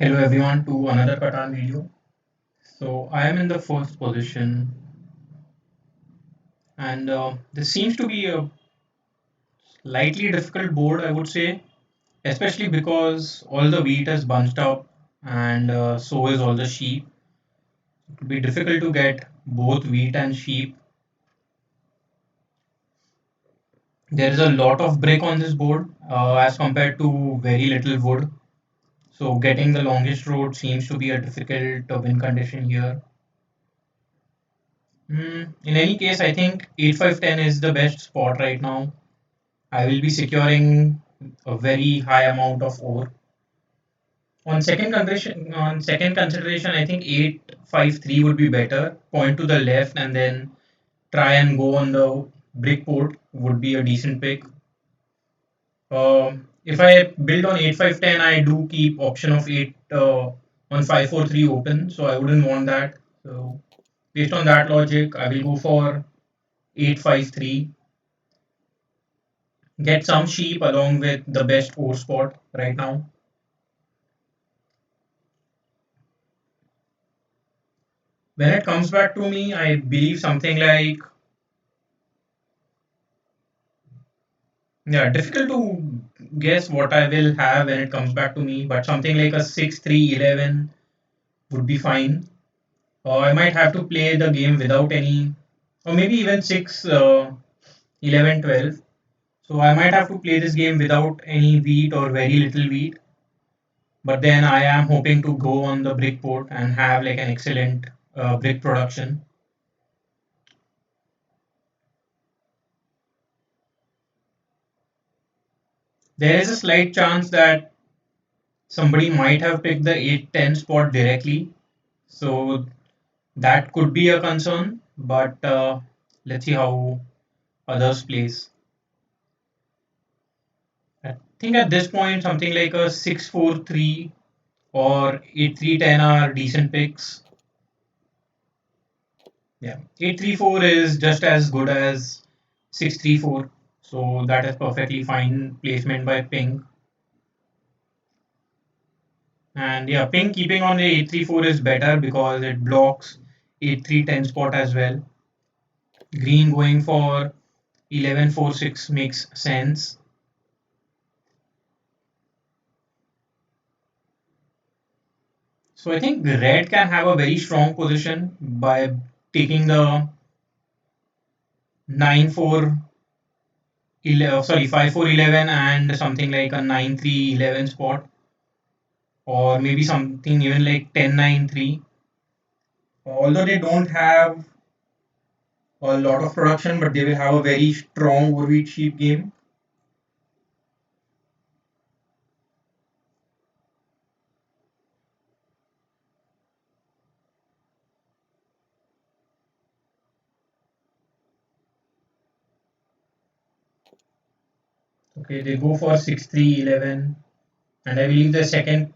Hello everyone to another Catan video. So I am in the first position and this seems to be a slightly difficult board I would say, especially because all the wheat is bunched up and so is all the sheep. It would be difficult to get both wheat and sheep. There is a lot of brick on this board as compared to very little wood. So getting the longest road seems to be a difficult win condition here. In any case, I think 8-5-10 is the best spot right now. I will be securing a very high amount of ore. On second consideration, I think 8-5-3 would be better. Point to the left and then try and go on the brick port would be a decent pick. If I build on 8-5-10, I do keep option of 8 on 5-4-3 open, so I wouldn't want that. So based on that logic, I will go for 8-5-3. Get some sheep along with the best ore spot right now. When it comes back to me, I believe something like, yeah, difficult to guess what I will have when it comes back to me, but something like a 6-3-11 would be fine. Or I might have to play the game without any, or maybe even 6-11-12. So I might have to play this game without any wheat or very little wheat. But then I am hoping to go on the brick port and have like an excellent brick production. There is a slight chance that somebody might have picked the 8-10 spot directly. So that could be a concern, but let's see how others plays. I think at this point, something like a 6-4-3 or 8-3-10 are decent picks. Yeah, 8-3-4 is just as good as 6-3-4. So that is perfectly fine placement by Ping. And yeah, Ping keeping on the 8-3-4 is better because it blocks 8-3-10 spot as well. Green going for 11-4-6 makes sense. So I think red can have a very strong position by taking the 9-4, 5-4-11 and something like a 9-3-11 spot, or maybe something even like 10-9-3. Although they don't have a lot of production, but they will have a very strong overweight sheep game. Okay, they go for 6-3-11, and I believe the second.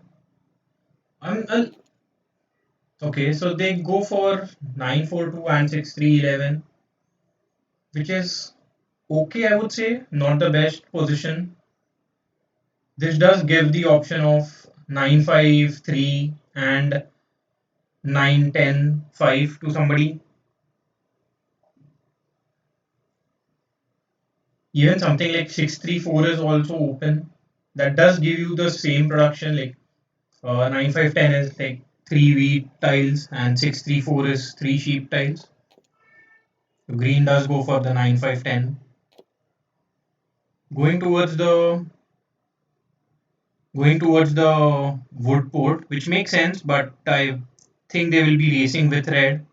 Okay, so they go for 9-4-2 and 6-3-11, which is okay, I would say, not the best position. This does give the option of 9-5-3 and 9-10-5 to somebody. Even something like 6-3-4 is also open. That does give you the same production, like 9-5-10 is like 3 wheat tiles and 6-3-4 is 3 sheep tiles. So green does go for the 9-5-10. Going towards the going towards the wood port, which makes sense, but I think they will be racing with red.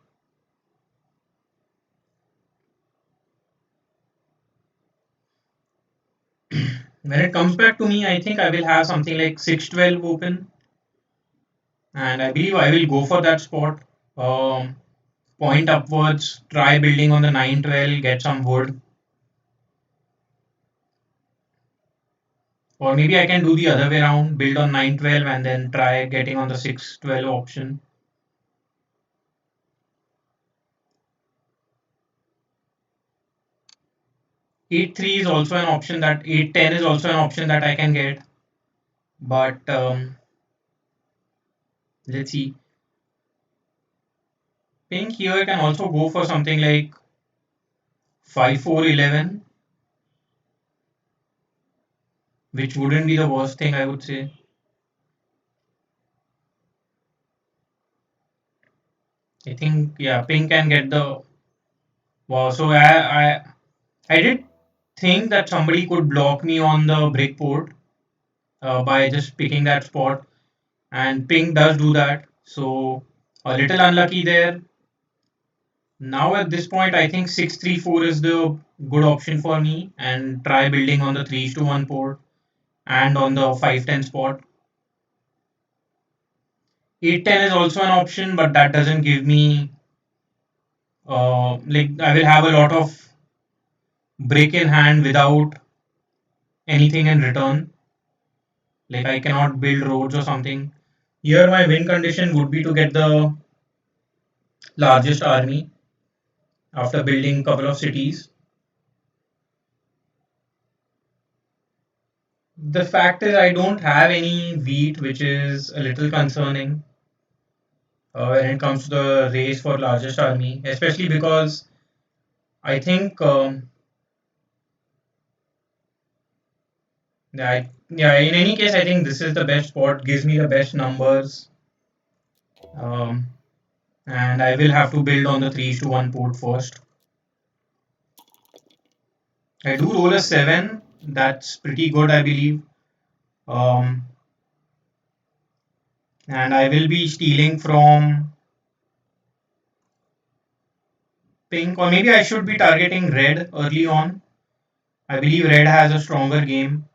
When it comes back to me, I think I will have something like 6-12 open, and I believe I will go for that spot. Um, Point upwards, try building on the 9-12, get some wood, or maybe I can do the other way around, build on 9-12 and then try getting on the 6-12 option. 8-3 is also an option that 8-10 is also an option that I can get, but Let's see. Pink here can also go for something like 5-4-11, which wouldn't be the worst thing, I would say. I think, yeah, pink can get the wow. So I did think that somebody could block me on the brick port by just picking that spot, and pink does do that. So a little unlucky there. Now at this point, I think 6-3-4 is the good option for me, and try building on the 3-1 port and on the 5-10 spot. 8-10 is also an option, but that doesn't give me like I will have a lot of brick in hand without anything in return. Like I cannot build roads or something. Here my win condition would be to get the largest army after building a couple of cities. The fact is I don't have any wheat, which is a little concerning when it comes to the race for largest army, especially because I think yeah, in any case I think this is the best spot, gives me the best numbers, um, and I will have to build on the 3-1 port first. I do roll a 7, that's pretty good I believe. Um, and I will be stealing from pink, or maybe I should be targeting red early on. I believe red has a stronger game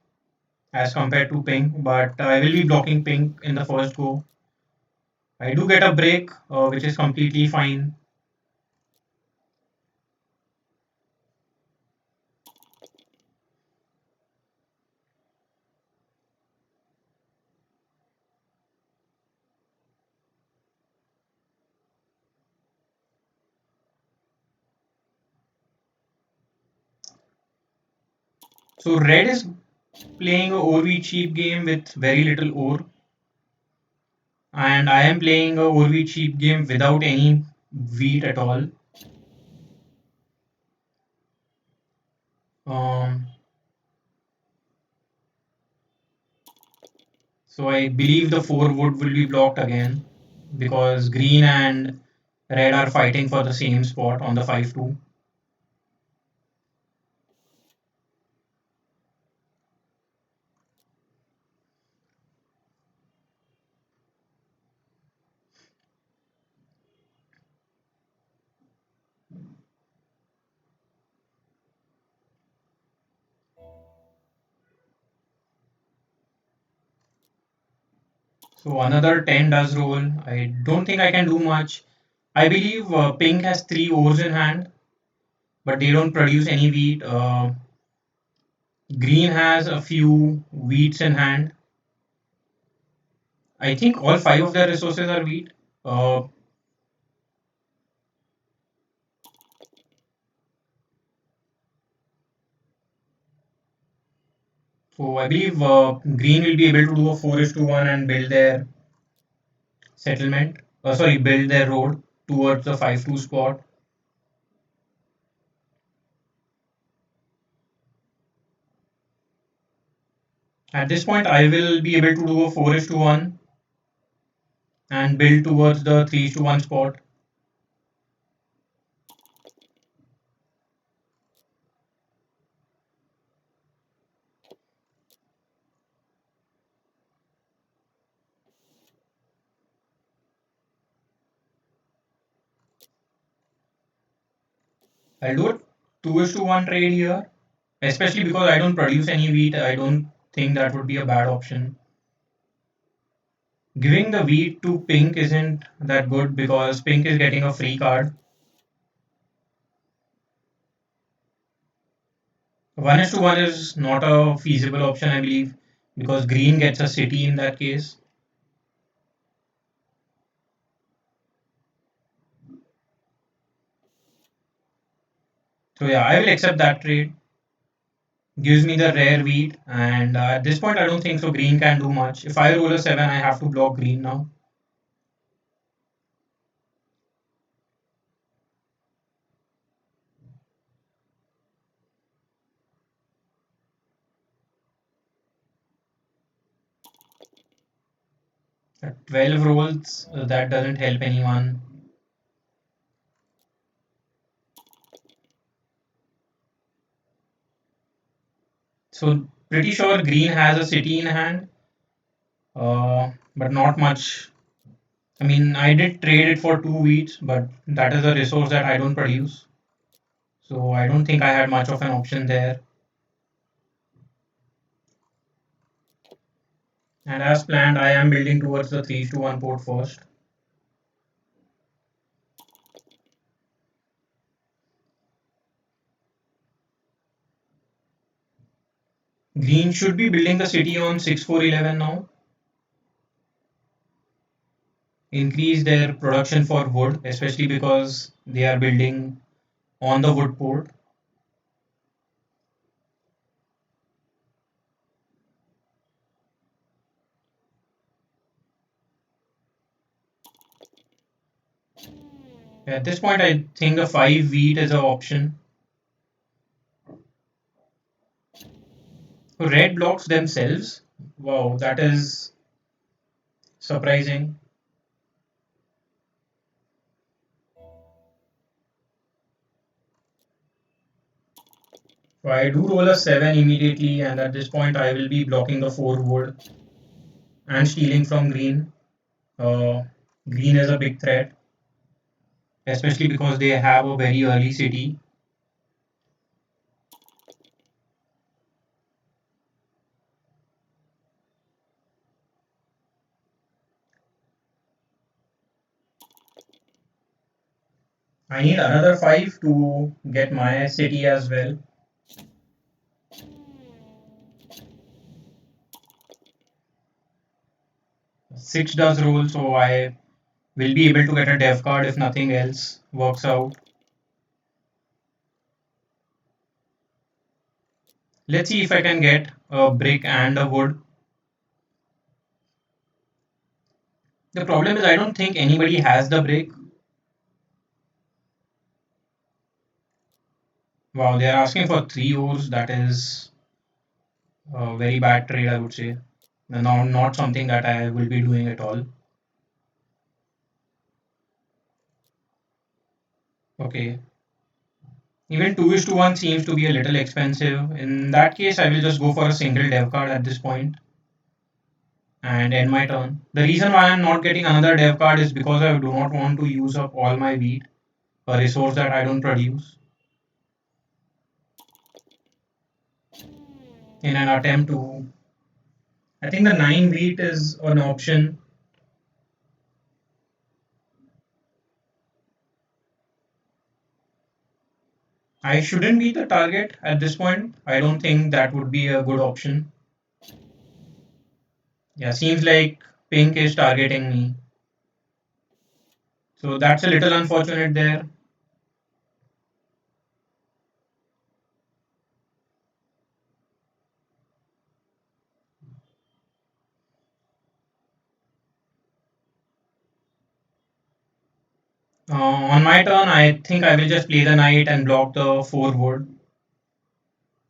as compared to pink, but I will be blocking pink in the first go. I do get a break, which is completely fine. So red is playing a OV cheap game with very little ore, and I am playing a OV cheap game without any wheat at all. Um, so I believe the 4 wood will be blocked again because green and red are fighting for the same spot on the 5-2. So another 10 does roll. I don't think I can do much. I believe pink has 3 ores in hand, but they don't produce any wheat. Green has a few wheats in hand. I think all 5 of their resources are wheat. Uh, so I believe green will be able to do a 4-1 and build their settlement. Sorry, build their road towards the 5-2 spot. At this point, I will be able to do a 4-1 and build towards the 3-1 spot. I'll do a 2-1 trade here, especially because I don't produce any wheat. I don't think that would be a bad option. Giving the wheat to pink isn't that good because pink is getting a free card. 1-1 is not a feasible option, I believe, because green gets a city in that case. So yeah, I will accept that trade. Gives me the rare wheat, and at this point, I don't think so. Green can do much. If I roll a 7, I have to block green now. 12 rolls, that doesn't help anyone. So pretty sure green has a city in hand, but not much. I mean, I did trade it for 2 wheats, but that is a resource that I don't produce. So I don't think I had much of an option there. And as planned, I am building towards the 3:1 port first. Green should be building the city on 6:4:11 now. Increase their production for wood, especially because they are building on the wood port. At this point, I think the 5 wheat is an option. Red blocks themselves. Wow, that is surprising. So I do roll a 7 immediately, and at this point, I will be blocking the 4 wood and stealing from green. Uh, Green is a big threat, especially because they have a very early city. I need another 5 to get my city as well. 6 does roll, so I will be able to get a dev card if nothing else works out. Let's see if I can get a brick and a wood. The problem is I don't think anybody has the brick. Wow, they are asking for 3 ores. That is a very bad trade, I would say. Not something that I will be doing at all. Okay. Even 2 is to 1 seems to be a little expensive. In that case, I will just go for a single dev card at this point and end my turn. The reason why I'm not getting another dev card is because I do not want to use up all my wheat, a resource that I don't produce, in an attempt to. I think the 9 wheat is an option. I shouldn't be the target at this point. I don't think that would be a good option. Yeah, seems like pink is targeting me. So that's a little unfortunate there. On my turn, I think I will just play the knight and block the 4 wood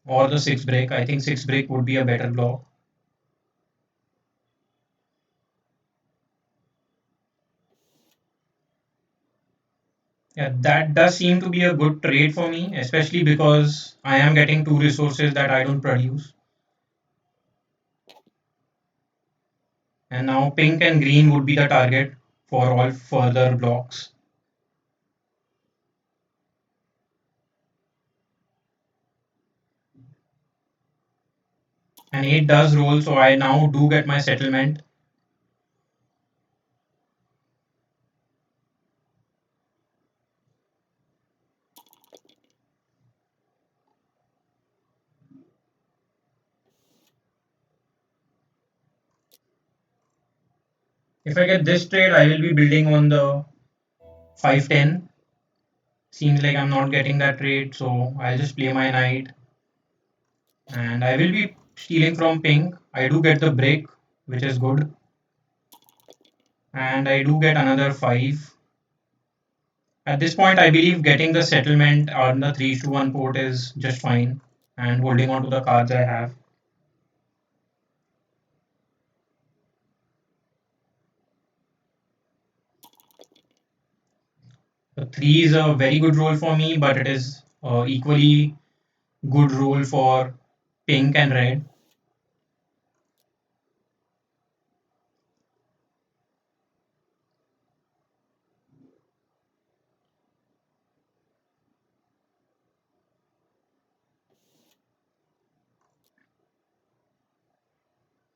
or the 6 brick. I think 6 brick would be a better block. Yeah, that does seem to be a good trade for me, especially because I am getting 2 resources that I don't produce. And now pink and green would be the target for all further blocks. And 8 does roll, so I now do get my settlement. If I get this trade, I will be building on the 510. Seems like I'm not getting that trade, so I'll just play my knight. And I will be stealing from pink. I do get the break, which is good. And I do get another 5. At this point, I believe getting the settlement on the 3:1 port is just fine. And holding on to the cards I have. 3 is a very good role for me, but it is equally good role for pink and red.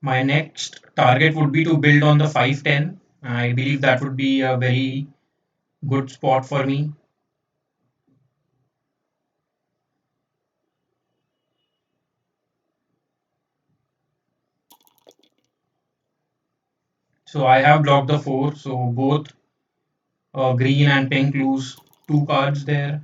My next target would be to build on the 5-10. I believe that would be a very good spot for me. So I have blocked the 4, so both green and pink lose 2 cards there.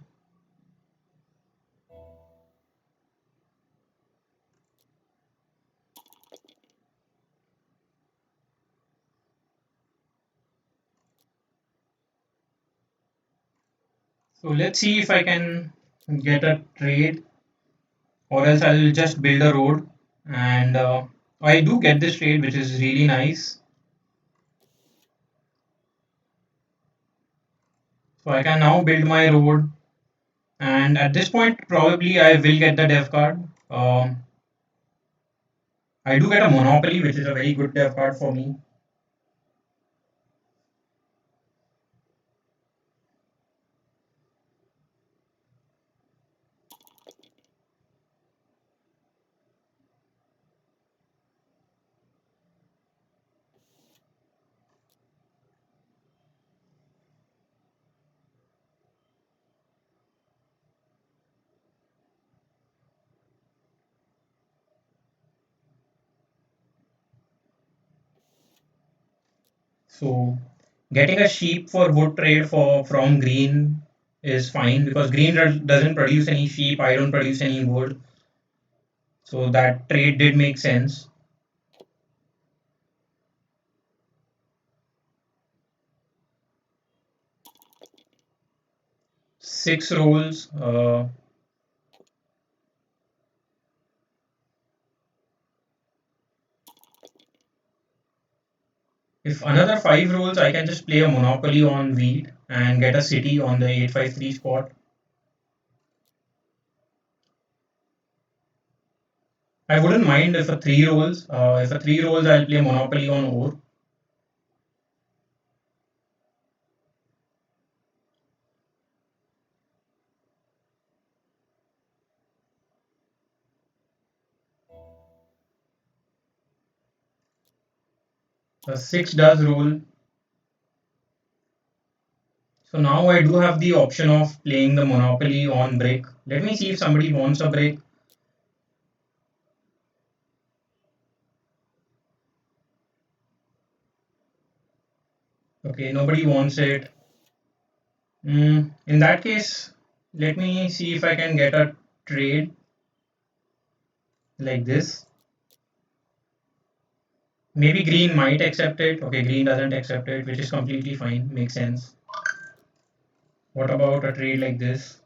So let's see if I can get a trade, or else I'll just build a road. And I do get this trade, which is really nice. So I can now build my road, and at this point, probably I will get the dev card. I do get a Monopoly, which is a very good dev card for me. So getting a sheep for wood trade for from green is fine because green doesn't produce any sheep. I don't produce any wood, so that trade did make sense. 6 rolls. If another 5 rolls, I can just play a monopoly on wheat and get a city on the 853 spot. I wouldn't mind if a 3 rolls. If a 3 rolls, I'll play monopoly on ore. A 6 does roll. So now I do have the option of playing the monopoly on brick. Let me see if somebody wants a brick. Okay, nobody wants it. In that case, let me see if I can get a trade like this. Maybe green might accept it. Okay, green doesn't accept it, which is completely fine. Makes sense. What about a trade like this?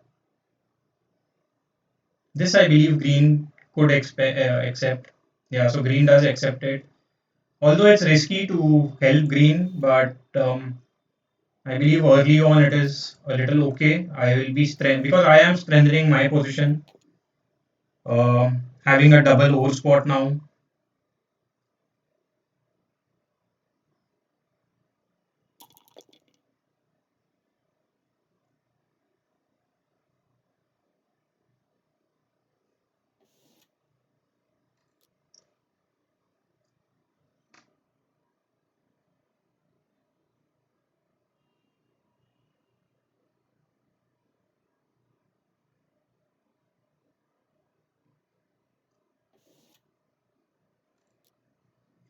This I believe green could accept. Yeah, so green does accept it. Although it's risky to help green, but I believe early on it is a little okay. I will be because I am strengthening my position, having a double ore spot now.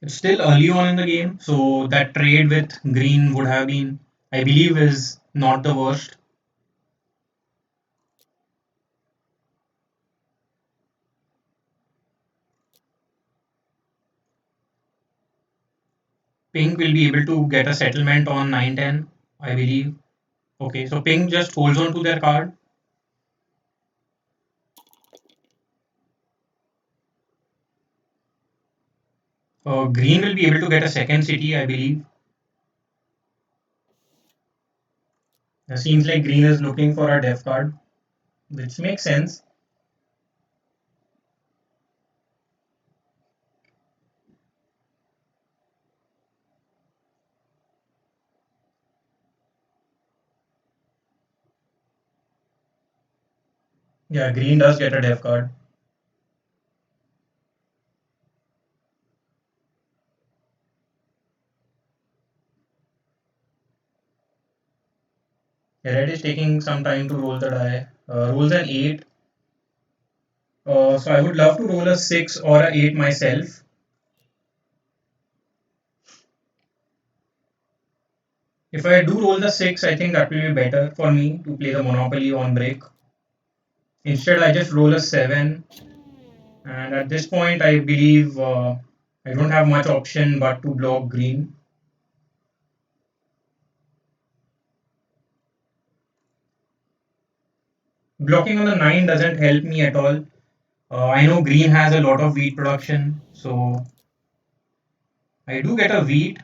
It's still early on in the game, so that trade with green would have been, I believe, is not the worst. Pink will be able to get a settlement on 9-10, I believe. Okay, so Pink just holds on to their card. Green will be able to get a second city, I believe. It seems like green is looking for a def card, which makes sense. Yeah, green does get a def card. Yeah, red is taking some time to roll the die. Rolls an 8. So I would love to roll a 6 or a 8 myself. If I do roll the 6, I think that will be better for me to play the Monopoly on break. Instead, I just roll a 7. And at this point, I believe I don't have much option but to block green. Blocking on the 9 doesn't help me at all. I know green has a lot of wheat production, so I do get a wheat.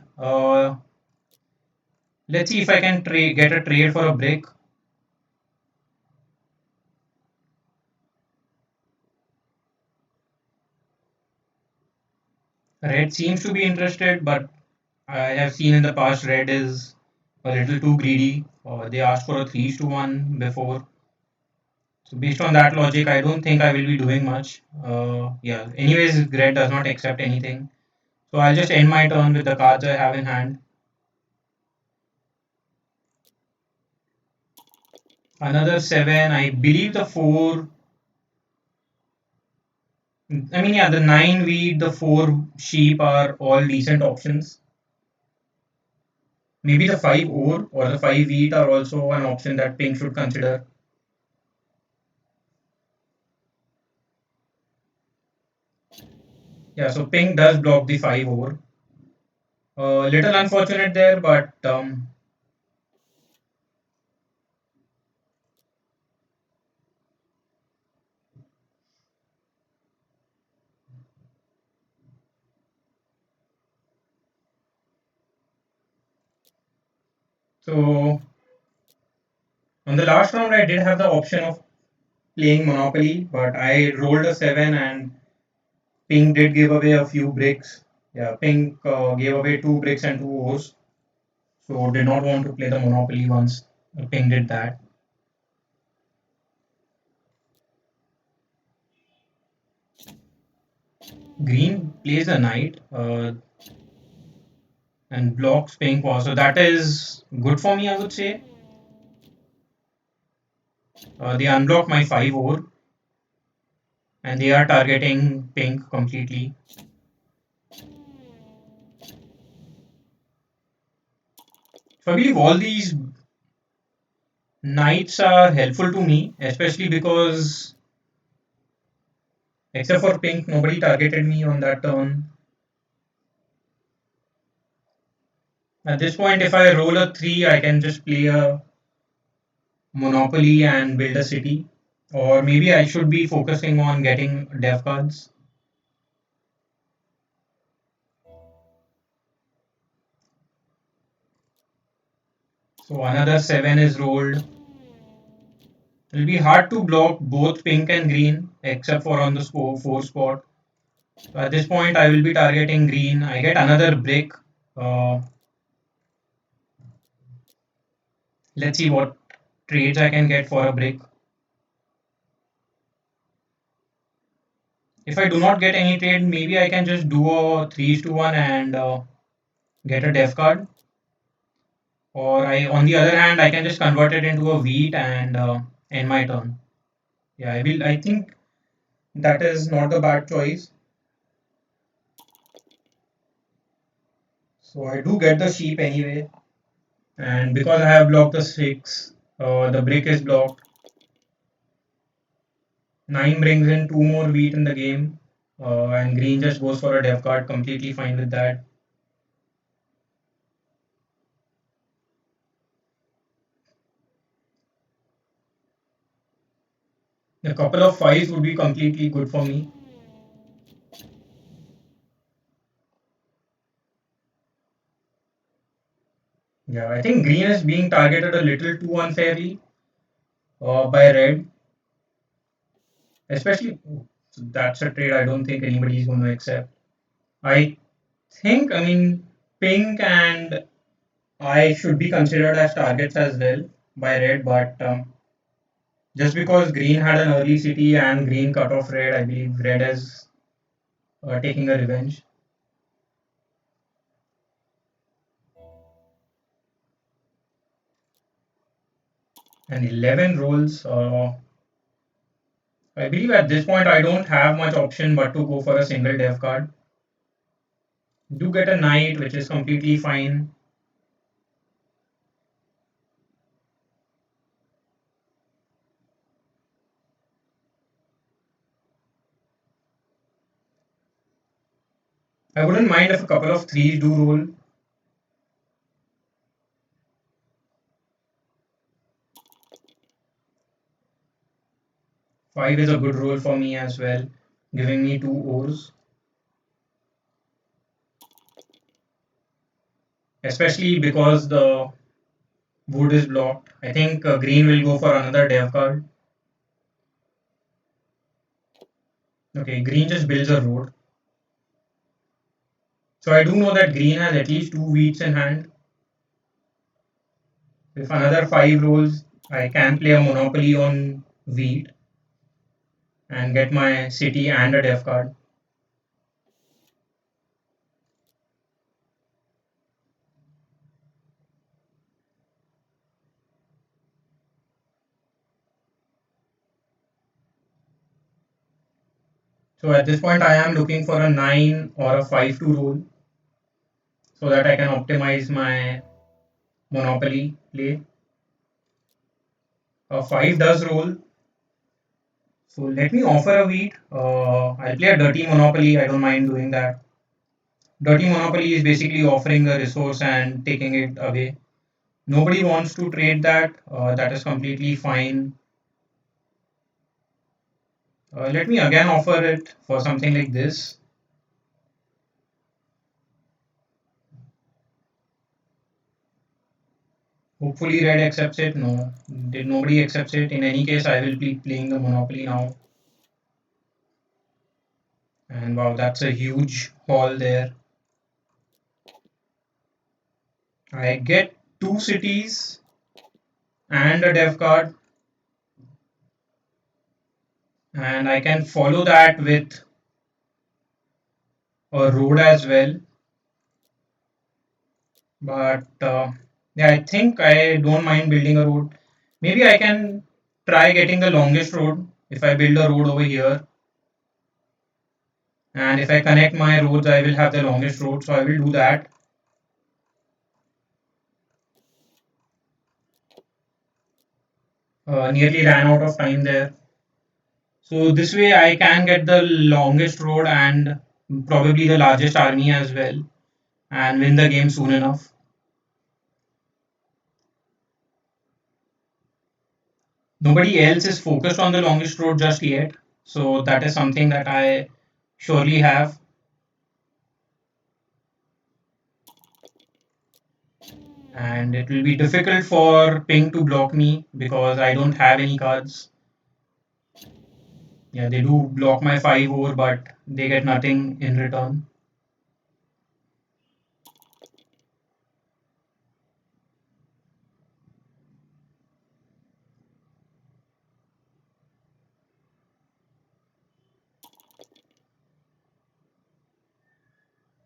Let's see if I can get a trade for a brick. Red seems to be interested, but I have seen in the past red is a little too greedy. They asked for a 3-1 before. So based on that logic, I don't think I will be doing much. Yeah. Anyways, red does not accept anything. So I'll just end my turn with the cards I have in hand. Another 7. I believe the 4. I mean, yeah, the 9 wheat, the 4 sheep are all decent options. Maybe the 5 ore or the 5 wheat are also an option that pink should consider. Yeah, so pink does block the 5 ore. Little unfortunate there, but so on the last round I did have the option of playing Monopoly, but I rolled a 7 and pink did give away a few bricks. Yeah, pink gave away 2 bricks and 2 ores, so did not want to play the Monopoly once pink did that. Green plays a knight and blocks pink was, so that is good for me, I would say. They unblock my 5 ore and they are targeting pink completely. So I believe all these knights are helpful to me, especially because except for pink, nobody targeted me on that turn. At this point, if I roll a 3, I can just play a Monopoly and build a city. Or maybe I should be focusing on getting dev cards. So another 7 is rolled. It'll be hard to block both pink and green, except for on the 4 spot. So at this point, I will be targeting green. I get another brick. Uh, let's see what trades I can get for a brick. If I do not get any trade, maybe I can just do a 3-1 and get a def card. Or on the other hand, I can just convert it into a wheat and end my turn. Yeah, I will. I think that is not a bad choice. So I do get the sheep anyway, and because I have blocked the 6, the brick is blocked. 9 brings in 2 more wheat in the game, and green just goes for a def card. Completely fine with that. A couple of 5s would be completely good for me. Yeah, I think green is being targeted a little too unfairly by red, especially. So that's a trade I don't think anybody is going to accept. I I mean, pink and I should be considered as targets as well by red, but just because green had an early city and green cut off red, I believe red is taking a revenge. And 11 rolls. I believe at this point I don't have much option but to go for a single dev card. Do get a knight, which is completely fine. I wouldn't mind if a couple of threes do roll. 5 is a good roll for me as well, giving me two O's, especially because the wood is blocked. I think green will go for another dev card. Okay, green just builds a road. So I do know that green has at least two wheats in hand. If another 5 rolls, I can play a monopoly on wheat and get my city and a dev card. So at this point, I am looking for a 9 or a 5 to roll so that I can optimize my monopoly play. A 5 does roll. So let me offer a wheat. I'll play a dirty monopoly. I don't mind doing that. Dirty monopoly is basically offering a resource and taking it away. Nobody wants to trade that. That is completely fine. Let me again offer it for something like this. Hopefully red accepts it. No, did nobody accepts it. In any case, I will be playing the monopoly now. And wow, that's a huge haul there. I get two cities and a dev card, and I can follow that with a road as well. But yeah, I think I don't mind building a road. Maybe I can try getting the longest road if I build a road over here. And if I connect my roads, I will have the longest road. So I will do that. Nearly ran out of time there. So this way I can get the longest road and probably the largest army as well and win the game soon enough. Nobody else is focused on the longest road just yet. So that is something that I surely have. And it will be difficult for Ping to block me because I don't have any cards. Yeah, they do block my 5 over, but they get nothing in return.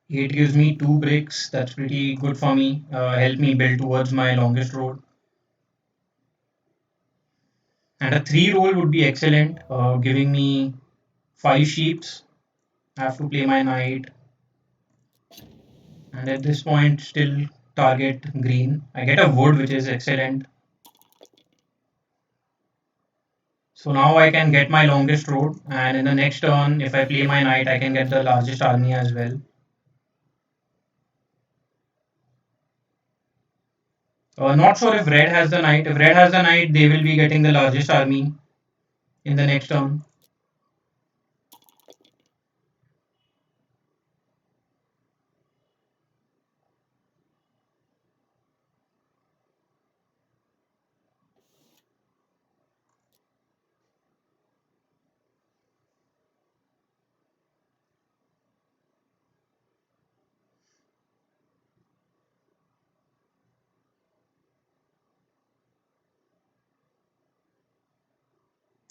It gives me 2 bricks. That's pretty good for me. Help me build towards my longest road. And a 3 roll would be excellent, giving me 5 sheeps. I have to play my knight. And at this point, still target green. I get a wood, which is excellent. So now I can get my longest road. And in the next turn, if I play my knight, I can get the largest army as well. Not sure if red has the knight. If red has the knight, they will be getting the largest army in the next turn.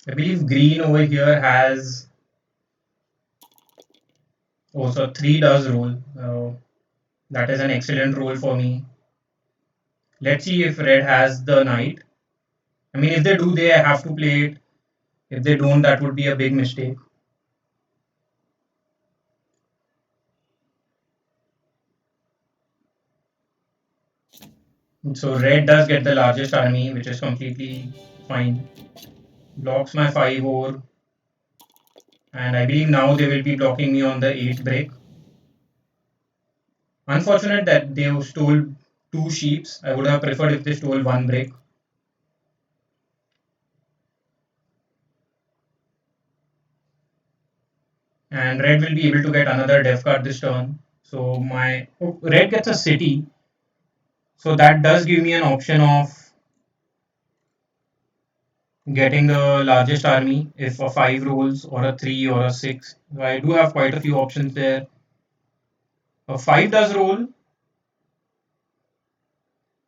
I believe green over here has also 3 does rule. That is an excellent rule for me. Let's see if red has the knight. I mean, if they do, they have to play it. If they don't, that would be a big mistake. So red does get the largest army, which is completely fine. Blocks my 5 ore, and I believe now they will be blocking me on the 8th break. Unfortunate that they stole 2 sheeps. I would have preferred if they stole 1 break. And red will be able to get another def card this turn. So my red gets a city. So that does give me an option of getting the largest army if a 5 rolls or a 3 or a 6. So I do have quite a few options there. A 5 does roll.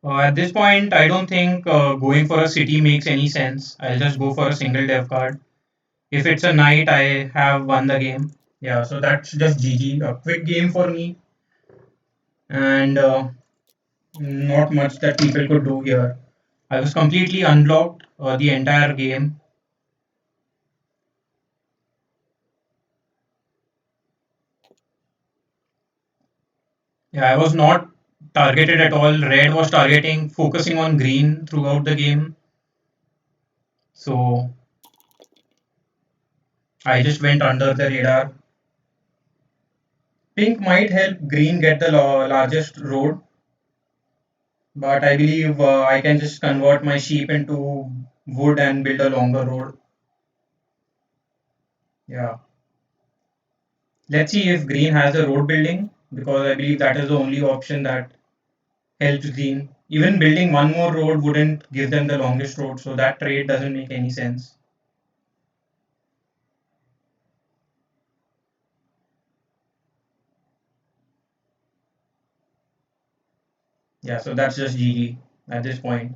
At this point, I don't think going for a city makes any sense. I'll just go for a single dev card. If it's a knight, I have won the game. Yeah, so that's just GG. A quick game for me, and not much that people could do here. I was completely unblocked the entire game. Yeah, I was not targeted at all. Red was targeting, focusing on green throughout the game. So I just went under the radar. Pink might help green get the largest road, but I believe I can just convert my sheep into wood and build a longer road. Yeah. Let's see if green has the road building because I believe that is the only option that helps green. Even building one more road wouldn't give them the longest road, so that trade doesn't make any sense. Yeah, so that's just GG at this point.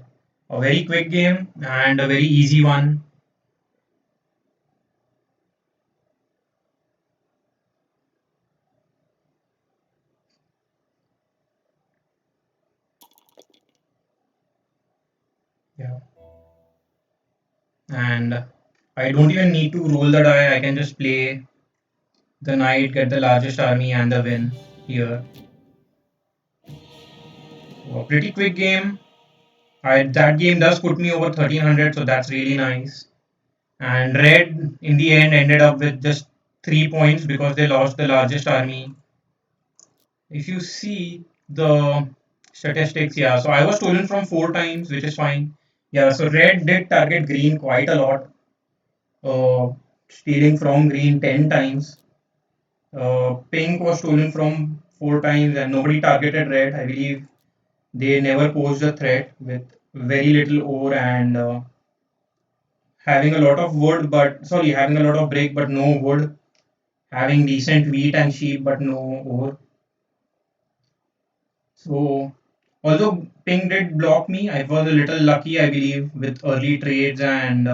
A very quick game and a very easy one. Yeah. And I don't even need to roll the die, I can just play the knight, get the largest army, and the win here. A pretty quick game. That game does put me over 1300, so that's really nice. And red in the end ended up with just 3 points because they lost the largest army. If you see the statistics, yeah, so I was stolen from 4 times, which is fine. Yeah, so red did target green quite a lot, stealing from green 10 times. Pink was stolen from 4 times and nobody targeted red. I believe they never posed a threat with very little ore and having a lot of wood, but sorry, having a lot of brick but no wood, having decent wheat and sheep but no ore. So, although Ping did block me, I was a little lucky, I believe, with early trades and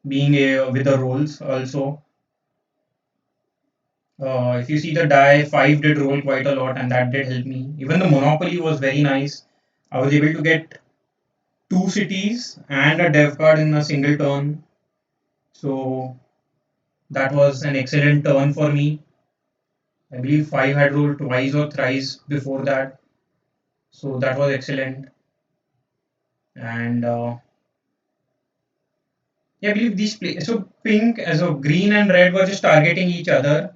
being with the rolls also. If you see the die, 5 did roll quite a lot and that did help me. Even the Monopoly was very nice. I was able to get 2 cities and a dev card in a single turn. So that was an excellent turn for me. I believe 5 had rolled twice or thrice before that. So that was excellent. And yeah, I believe these play. So pink, as of green and red were just targeting each other.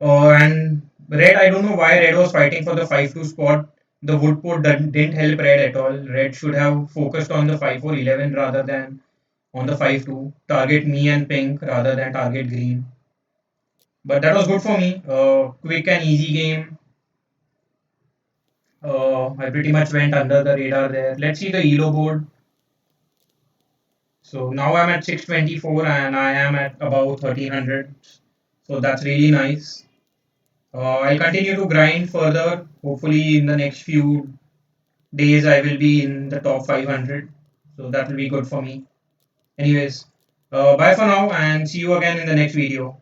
And red, I don't know why red was fighting for the 5-2 spot. The wood port didn't help red at all. Red should have focused on the 5-4-11 rather than on the 5-2. Target me and pink rather than target green. But that was good for me. Quick and easy game. I pretty much went under the radar there. Let's see the ELO board. So now I'm at 624 and I am at about 1300. So that's really nice. I'll continue to grind further. Hopefully, in the next few days, I will be in the top 500. So that will be good for me. Anyways, Bye for now and see you again in the next video.